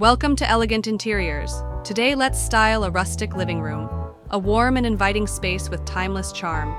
Welcome to Elegant Interiors. Today let's style a rustic living room, a warm and inviting space with timeless charm.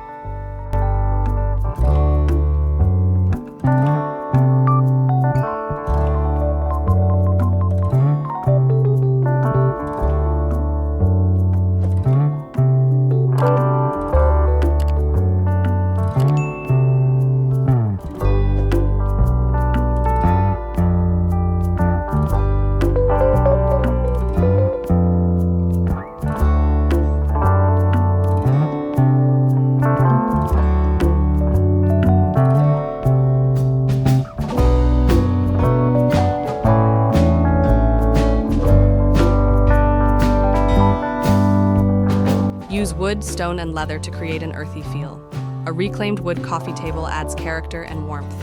Use wood, stone, and leather to create an earthy feel. A reclaimed wood coffee table adds character and warmth.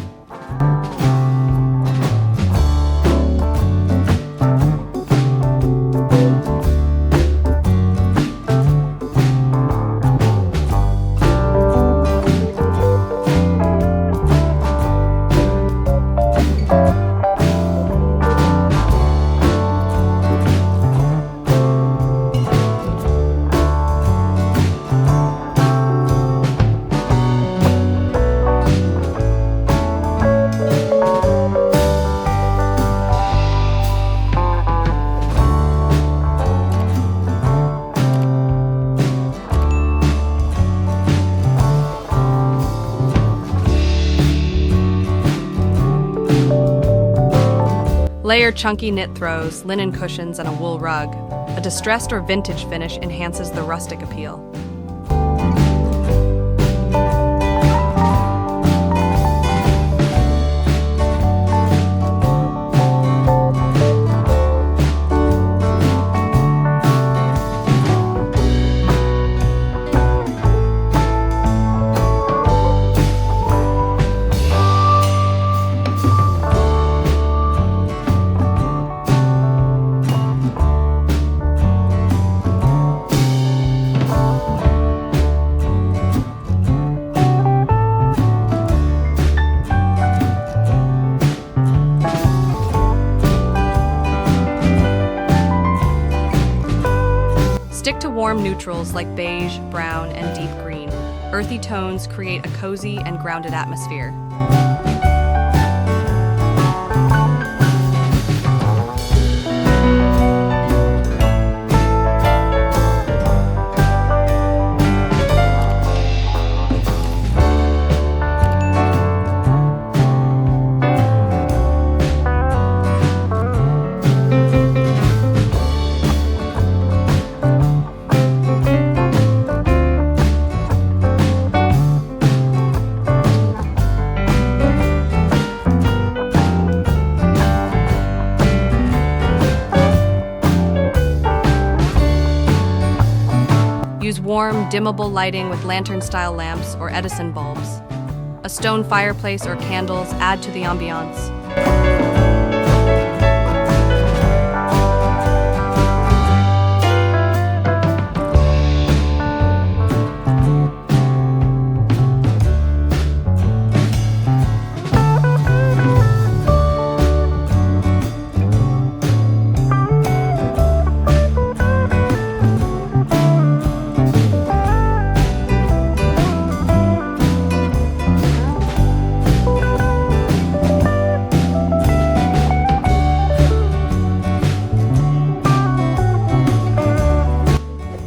Layer chunky knit throws, linen cushions, and a wool rug. A distressed or vintage finish enhances the rustic appeal. Stick to warm neutrals like beige, brown, and deep green. Earthy tones create a cozy and grounded atmosphere. Use warm, dimmable lighting with lantern-style lamps or Edison bulbs. A stone fireplace or candles add to the ambiance.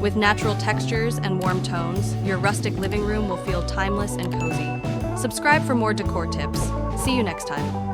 With natural textures and warm tones, your rustic living room will feel timeless and cozy. Subscribe for more decor tips. See you next time.